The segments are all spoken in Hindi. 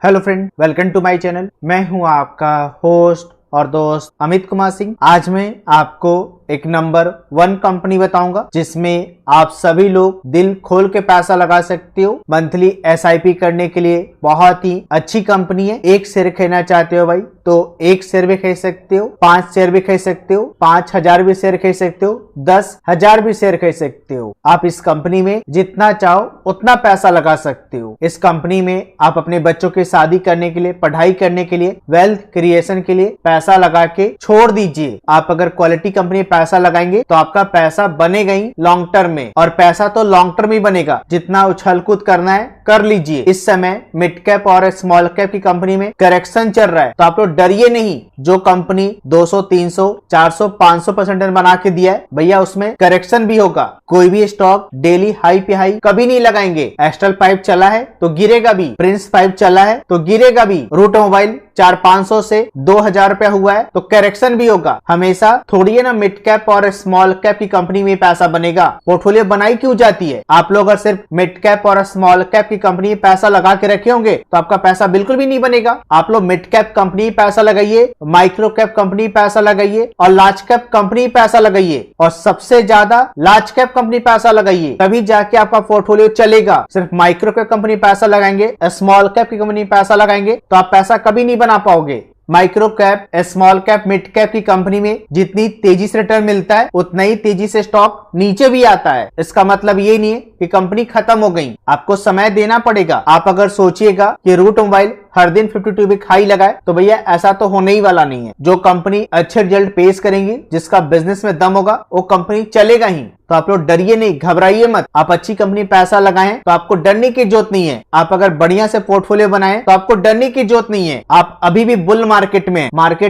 Hello friend, welcome to my channel. मैं हूं आपका होस्ट और दोस्त अमित कुमार सिंह। आज मैं आपको एक नंबर 1 कंपनी बताऊंगा जिसमें आप सभी लोग दिल खोल के पैसा लगा सकते हो। मंथली एसआईपी करने के लिए बहुत ही अच्छी कंपनी है। एक शेयर खरीदना चाहते हो भाई तो 1 शेयर भी खरीद सकते हो, 5 शेयर भी खरीद सकते हो, 5000 भी शेयर खरीद सकते हो, 10,000 भी शेयर खरीद सकते हो। आप इस कंपनी में जितना चाहो उतना पैसा लगा सकते हो। इस कंपनी में आप अपने बच्चों की शादी करने के लिए, पढ़ाई करने के लिए, वेल्थ क्रिएशन के लिए पैसा लगा के छोड़ दीजिए। आप अगर क्वालिटी कंपनी में पैसा लगाएंगे तो आपका पैसा बनेगा ही लॉन्ग टर्म में, और पैसा तो लॉन्ग टर्म ही बनेगा। जितना उछल कूद करना है कर लीजिए। इस समय मिड कैप और स्मॉल कैप की कंपनी में करेक्शन चल रहा है तो आप लोग डरिए नहीं। जो कंपनी 200, 300, 400, 500% बना के दिया है भैया, उसमें करेक्शन भी होगा। कोई भी स्टॉक डेली हाई पे हाई कभी नहीं लगाएंगे। एस्ट्रल पाइप चला है तो गिरेगा भी, प्रिंस पाइप चला है तो गिरेगा भी, रूट मोबाइल 400-500 से 2000 रुपया हुआ है तो करेक्शन भी होगा। हमेशा थोड़ी है ना मिड कैप और स्मॉल कैप की कंपनी में पैसा बनेगा। पोर्टफोलियो बनाई क्यों जाती है? आप लोग अगर सिर्फ मिड कैप और स्मॉल कैप की कंपनी में पैसा लगा के रखे होंगे तो आपका पैसा बिल्कुल भी नहीं बनेगा। आप लोग मिड कैप कंपनी में पैसा लगाइए, माइक्रो कैप कंपनी में पैसा लगाइए और लार्ज कैप कंपनी में पैसा लगाइए, और सबसे ज्यादा लार्ज कैप कंपनी पैसा लगाइए, तभी जाके आपका पोर्टफोलियो चलेगा। सिर्फ माइक्रो कैप कंपनी पैसा लगाएंगे, स्मॉल कैप की कंपनी पैसा लगाएंगे तो आप पैसा कभी नहीं बना पाओगे। Micro cap, small cap, mid cap की कंपनी में जितनी तेजी से रिटर्न मिलता है उतना ही तेजी से स्टॉक नीचे भी आता है। इसका मतलब ये नहीं है कि कंपनी खत्म हो गई, आपको समय देना पड़ेगा। आप अगर सोचिएगा कि रूट मोबाइल हर दिन 52 वीक हाई लगाए तो भैया ऐसा तो होने ही वाला नहीं है। जो कंपनी अच्छे रिजल्ट पेश करेंगी, जिसका बिजनेस में दम होगा, वो कंपनी चलेगा ही। तो आप लोग डरिए नहीं, घबराइए मत। आप अच्छी कंपनी पैसा लगाएं तो आपको डरने की जरूरत नहीं है। आप अगर बढ़िया से पोर्टफोलियो बनाएं तो आपको डरने की जरूरत नहीं है। आप अभी भी बुल मार्केट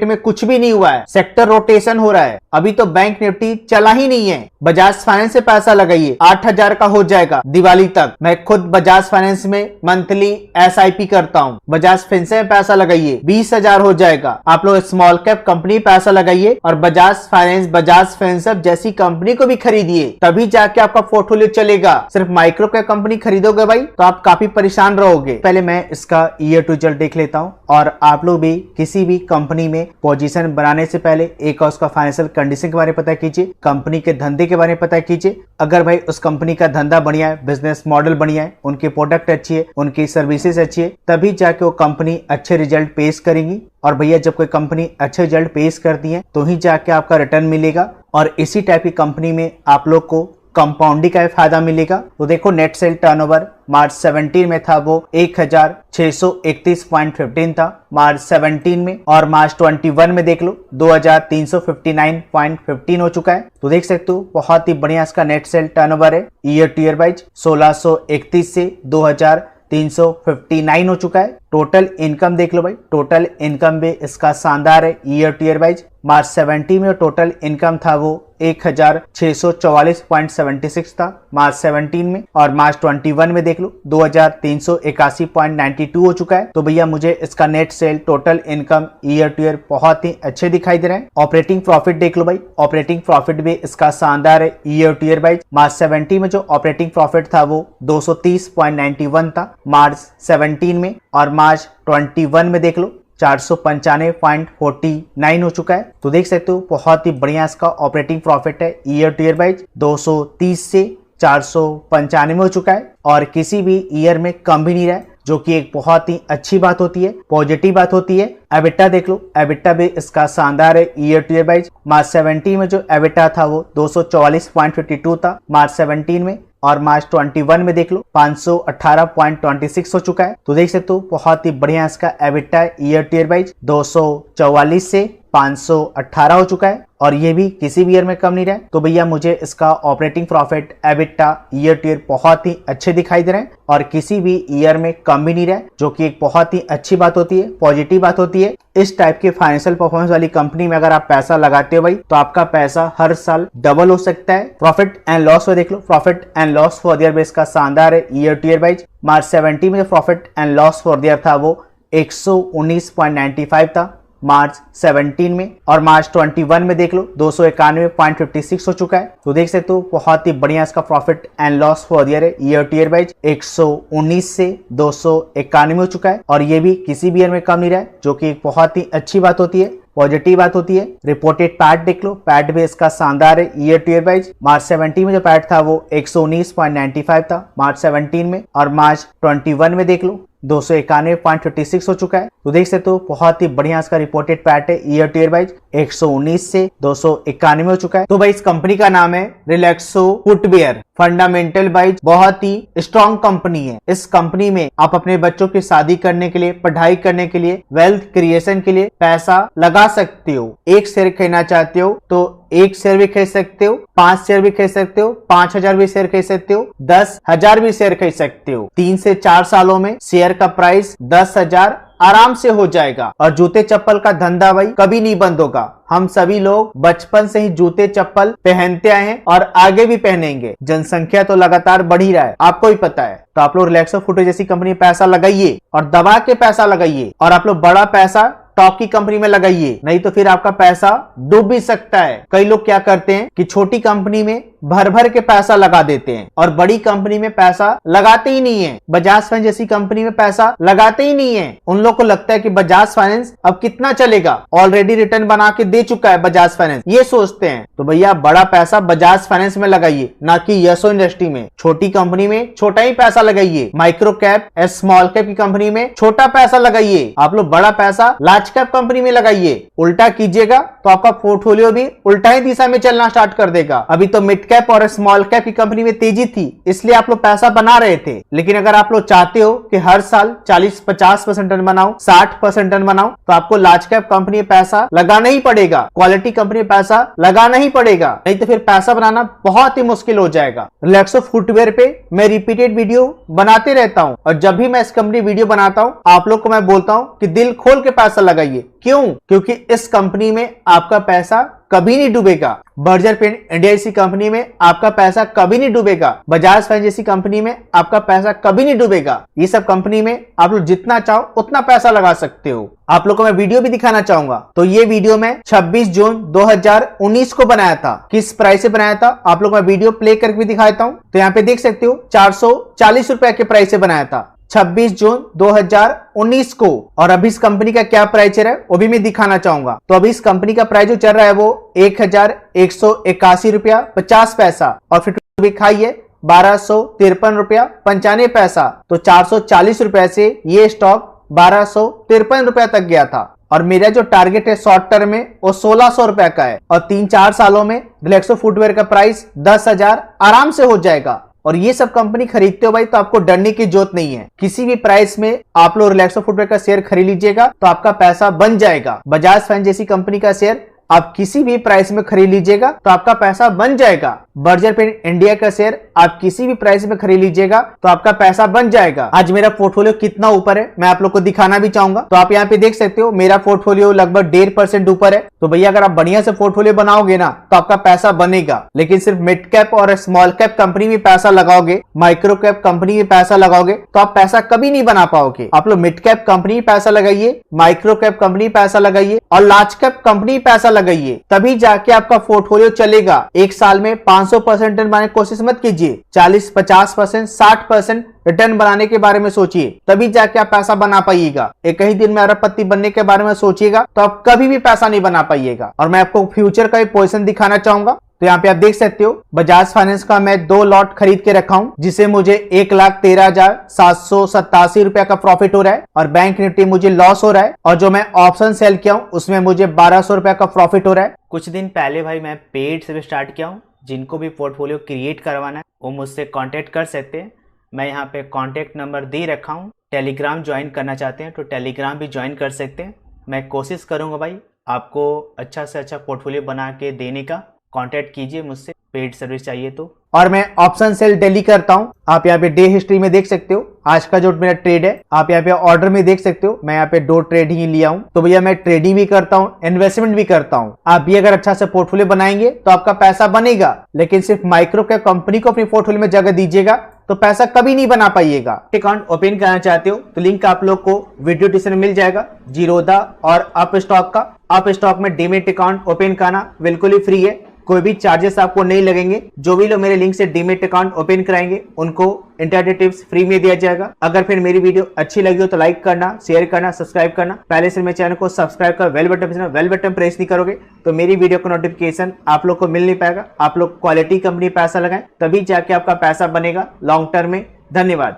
में कुछ भी नहीं हुआ है, सेक्टर रोटेशन हो रहा है। अभी तो बैंक निफ्टी चला ही नहीं है। बजाज फाइनेंस से पैसा लगाइए, 8000 का हो जाएगा दिवाली तक। मैं खुद बजाज फाइनेंस में मंथली एसआईपी करता हूँ। बजाज फिनसे में पैसा लगाइए, 20,000 हो जाएगा। आप लोग स्मॉल कैप कंपनी पैसा लगाइए और बजाज फाइनेंस, बजाज फिनसर्व जैसी कंपनी को भी खरीदिए, तभी जाके आपका पोर्टफोलियो चलेगा। सिर्फ माइक्रो कैप कंपनी खरीदोगे भाई तो आप काफी परेशान रहोगे। पहले मैं इसका ईयर टू रिजल्ट देख लेता हूँ, और आप लोग भी किसी भी कंपनी में पोजीशन बनाने से पहले एक और उसका फाइनेंशियल कंडीशन के बारे में पता कीजिए, कंपनी के धंधे के बारे में पता कीजिए। अगर भाई उस कंपनी का धंधा बढ़िया है, बिजनेस मॉडल बढ़िया है, उनकी प्रोडक्ट अच्छी है, उनकी सर्विसेज अच्छी है, तभी जाके वो कंपनी अच्छे रिजल्ट पेश करेंगी। और भैया जब कोई कंपनी अच्छे रिजल्ट पेश करती है तो ही जाके आपका रिटर्न मिलेगा, और इसी टाइप की कंपनी में आप लोग को कंपाउंडिंग का फायदा मिलेगा। तो देखो, नेट सेल टर्नओवर मार्च 17 में था वो 1631.15 था मार्च 17 में, और मार्च 21 में देख लो 2359.15 हो चुका है। तो देख सकते हो बहुत ही बढ़िया इसका नेट सेल टर्नओवर है। ईयर टू ईयर वाइज 1631 से 2359 हो चुका है। टोटल इनकम देख लो भाई, टोटल इनकम भी इसका शानदार है। Year to year wise March 17 में टोटल इनकम था वो 1644.76 था मार्च 17 में, और मार्च 21 में देख लो 2381.92 हो चुका है। तो भैया मुझे इसका net cell total income year to year बहुत ही अच्छे दिखाई दे रहे हैं। ऑपरेटिंग प्रॉफिट देख लो भाई, ऑपरेटिंग प्रॉफिट भी इसका शानदार है। Year to year wise March 17 में जो ऑपरेटिंग प्रॉफिट था वो 230.91 था मार्च 17 में, और मार्च 21 में देख लो 495.49 हो चुका है। तो देख सकते हो बहुत ही बढ़िया इसका ऑपरेटिंग प्रॉफिट है। ईयर टू ईयर वाइज 230 से 495 हो चुका है, और किसी भी ईयर में कम भी नहीं रहा है, जो कि एक बहुत ही अच्छी बात होती है, पॉजिटिव बात होती है। एबिटा देख लो, एबिटा भी इसका शानदार है। Year to year wise March 17 में जो एबिटा था वो 244.52 था मार्च 17 में, और मार्च 21 में देख लो 518.26 हो चुका है। तो देख सकते हो बहुत ही बढ़िया इसका EBITDA year to year wise 244 से 518 हो चुका है, और ये भी किसी भी ईयर में कम नहीं रहा है। तो भैया मुझे इसका operating profit, EBITDA year to year बहुत ही अच्छे दिखाई दे रहे हैं, और किसी भी ईयर में कम भी नहीं रहा है, जो कि एक बहुत ही अच्छी बात होती है, पॉजिटिव बात होती है। इस टाइप के फाइनेंशियल परफॉर्मेंस वाली कंपनी में अगर आप पैसा लगाते हो भाई तो आपका पैसा हर साल डबल हो सकता है। प्रॉफिट एंड लॉस में देख लो, profit and loss for the year base का शानदार है। Year to year wise March 17 में जो profit and loss for the year था वो 119.95 था मार्च 17 में, और मार्च 21 में देख लो 291.56 हो चुका है। तो देख सकते हो बहुत ही बढ़िया इसका profit and loss for year है, ईयर टू ईयर वाइज 119 से 291 हो चुका है, और ये भी किसी भी ईयर में कम नहीं रहा है, जो कि एक बहुत ही अच्छी बात होती है, पॉजिटिव बात होती है। रिपोर्टेड पैट देख लो, पैट भी इसका शानदार है year to year wise. March 17 में जो पैट था वो 119.95 था मार्च 17 में, और मार्च 21 में देख लो 291.56 हो चुका है। तो देख सकते हो बहुत ही बढ़िया इसका रिपोर्टेड पैट है ईयर टू ईयर वाइज 119 से 291 हो चुका है। तो भाई इस कंपनी का नाम है रिलैक्सो फुटवियर। फंडामेंटल वाइज बहुत ही स्ट्रॉन्ग कंपनी है। इस कंपनी में आप अपने बच्चों की शादी करने के लिए, पढ़ाई करने के लिए, वेल्थ क्रिएशन के लिए पैसा लगा सकते हो। एक शेयर खरीदना चाहते हो तो 1 शेयर भी खरीद सकते हो, 5 शेयर भी खरीद सकते हो, 5000 भी शेयर खरीद सकते हो, 10,000 भी शेयर खरीद सकते हो। 3 से 4 सालों में शेयर का प्राइस 10,000 आराम से हो जाएगा। और जूते चप्पल का धंधा भाई कभी नहीं बंद होगा। हम सभी लोग बचपन से ही जूते चप्पल पहनते आए हैं और आगे भी पहनेंगे। जनसंख्या तो लगातार बढ़ ही रहा है, आपको ही पता है। तो आप लोग रिलैक्सो फुटवेयर जैसी कंपनी पैसा लगाइए और दबा के पैसा लगाइए, और आप लोग बड़ा पैसा टॉप की कंपनी में लगाइए, नहीं तो फिर आपका पैसा डूब भी सकता है। कई लोग क्या करते हैं कि छोटी कंपनी में भर भर के पैसा लगा देते हैं और बड़ी कंपनी में पैसा लगाते ही नहीं है। बजाज फाइनेंस जैसी कंपनी में पैसा लगाते ही नहीं है। उन लोग को लगता है कि बजाज फाइनेंस अब कितना चलेगा, ऑलरेडी रिटर्न बना के दे चुका है बजाज फाइनेंस, ये सोचते हैं। तो भैया बड़ा पैसा बजाज फाइनेंस में लगाइए, ना कि यशो इंडस्ट्री में। छोटी कंपनी में छोटा ही पैसा लगाइए, माइक्रो कैप स्मॉल कैप की कंपनी में छोटा पैसा लगाइए। आप लोग बड़ा पैसा लार्ज कैप कंपनी में लगाइए। उल्टा कीजिएगा तो आपका पोर्टफोलियो भी उल्टा ही दिशा में चलना स्टार्ट कर देगा। अभी तो मिड कैप और स्मॉल कैप की कंपनी में तेजी थी, इसलिए आप लोग पैसा बना रहे थे। लेकिन अगर आप लोग चाहते हो कि हर साल 40-50% रिटर्न बनाओ, 60% रिटर्न बनाओ, तो आपको लार्ज कैप कंपनी में पैसा लगाना ही पड़ेगा, क्वालिटी कंपनी में पैसा लगाना ही पड़ेगा, नहीं तो फिर पैसा बनाना बहुत ही मुश्किल हो जाएगा। रिलैक्सो फुटवेयर पे मैं रिपीटेड वीडियो बनाते रहता हूं, और जब भी मैं इस कंपनी वीडियो बनाता हूं आप लोग को मैं बोलता हूं कि दिल खोल के पैसा लगाइए। क्यों? क्योंकि इस कंपनी में आपका पैसा कभी नहीं डूबेगा। बर्जर पेंट इंडिया जैसी कंपनी में आपका पैसा कभी नहीं डूबेगा। बजाज फाइनेंस जैसी कंपनी में आपका पैसा कभी नहीं डूबेगा। ये सब कंपनी में आप लोग जितना चाहो उतना पैसा लगा सकते हो। आप लोग को मैं वीडियो भी दिखाना चाहूंगा। तो ये वीडियो मैं 26 जून 2019 को बनाया था। किस प्राइस से बनाया था आप लोग मैं वीडियो प्ले करके भी दिखाता हूं। तो यहाँ पे देख सकते हो 440 रुपए के प्राइस से बनाया था 26 जून 2019 को। और अभी इस कंपनी का क्या प्राइस चल रहा है वो भी मैं दिखाना चाहूंगा। तो अभी इस कंपनी का प्राइस जो चल रहा है वो 1181 रुपया 50 पैसा, और फिर भी खाई है 1253 रुपया 95 पैसा। तो 440 रुपए से ये स्टॉक 1253 रुपया तक गया था। और मेरा जो टारगेट है शॉर्ट टर्म में वो 1600 रुपए का है, और 3-4 सालों में रिलैक्सो फुटवेयर का प्राइस 10,000 आराम से हो जाएगा। और ये सब कंपनी खरीदते हो भाई तो आपको डरने की जरूरत नहीं है। किसी भी प्राइस में आप लोग रिलैक्सो फुटवेयर का शेयर खरीद लीजिएगा तो आपका पैसा बन जाएगा। बजाज फाइनेंस जैसी कंपनी का शेयर आप किसी भी प्राइस में खरीद लीजिएगा तो आपका पैसा बन जाएगा। बर्जर पेंट इंडिया का शेयर आप किसी भी प्राइस में खरीद लीजिएगा तो आपका पैसा बन जाएगा। आज मेरा पोर्टफोलियो कितना ऊपर है मैं आप लोग को दिखाना भी चाहूंगा। तो आप यहाँ पे देख सकते हो मेरा पोर्टफोलियो लगभग 1.5% ऊपर है। तो भैया अगर आप बढ़िया से पोर्टफोलियो बनाओगे ना तो आपका पैसा बनेगा। लेकिन सिर्फ मिड कैप और स्मॉल कैप कंपनी में पैसा लगाओगे, माइक्रो कैप कंपनी में पैसा लगाओगे तो आप पैसा कभी नहीं बना पाओगे। आप लोग मिड कैप कंपनी में पैसा लगाइए, माइक्रो कैप कंपनी में पैसा लगाइए और लार्ज कैप कंपनी में पैसा लगाइए, तभी जाके आपका पोर्टफोलियो चलेगा। एक साल में 500% रिटर्न बनाने की कोशिश मत कीजिए, 40-50%, 60% रिटर्न बनाने के बारे में सोचिए, तभी जाके आप पैसा बना पाइएगा। एक ही दिन में अरबपति बनने के बारे में सोचिएगा तो आप कभी भी पैसा नहीं बना पाइएगा। और मैं आपको फ्यूचर का एक पोजीशन दिखाना चाहूंगा। तो यहाँ पे आप देख सकते हो बजाज फाइनेंस का मैं 2 लॉट खरीद के रखा हूं, जिसे मुझे 1,13,787 रुपया का प्रॉफिट हो रहा है, और बैंक निफ्टी मुझे लॉस हो रहा है, और जो मैं ऑप्शन सेल किया हूं उसमें मुझे 1200 रुपया का प्रॉफिट हो रहा है। कुछ दिन पहले भाई मैं पेड से भी स्टार्ट किया हूँ। जिनको भी पोर्टफोलियो क्रिएट करवाना है वो मुझसे कॉन्टेक्ट कर सकते हैं। मैं यहाँ पे कॉन्टेक्ट नंबर दे रखा हूँ। टेलीग्राम ज्वाइन करना चाहते हैं तो टेलीग्राम भी ज्वाइन कर सकते हैं। मैं कोशिश करूँगा भाई आपको अच्छा से अच्छा पोर्टफोलियो बना के देने का। कांटेक्ट कीजिए मुझसे, पेड सर्विस चाहिए तो। और मैं ऑप्शन सेल डेली करता हूं। आप यहाँ पे डे हिस्ट्री में देख सकते हो आज का जो मेरा ट्रेड है। आप यहाँ पे ऑर्डर में देख सकते हो मैं यहाँ पे 2 ट्रेड ही लिया हूं। तो भैया मैं ट्रेडिंग भी करता हूं, इन्वेस्टमेंट भी करता हूं। आप भी अगर अच्छा से पोर्टफोलियो बनाएंगे तो आपका पैसा बनेगा। लेकिन सिर्फ माइक्रो कैप कंपनी को अपनी पोर्टफोलियो में जगह दीजिएगा तो पैसा कभी नहीं बना पाइएगा। अकाउंट ओपन करना चाहते हो तो लिंक आप लोग को वीडियो डिस्क्रिप्शन में मिल जाएगा। जीरोधा और अप स्टॉक का। अप स्टॉक में डीमेट अकाउंट ओपन करना बिल्कुल ही फ्री है, कोई भी चार्जेस आपको नहीं लगेंगे। जो भी लोग मेरे लिंक से डीमेट अकाउंट ओपन कराएंगे उनको इंटरनेट टिप्स फ्री में दिया जाएगा। अगर फिर मेरी वीडियो अच्छी लगी हो तो लाइक करना, शेयर करना, सब्सक्राइब करना। पहले से मेरे चैनल को सब्सक्राइब कर बेल बटन प्रेस नहीं करोगे तो मेरी वीडियो का नोटिफिकेशन आप लोग को मिल नहीं पाएगा। आप लोग क्वालिटी कंपनी पैसा लगाएं तभी जाके आपका पैसा बनेगा लॉन्ग टर्म में। धन्यवाद।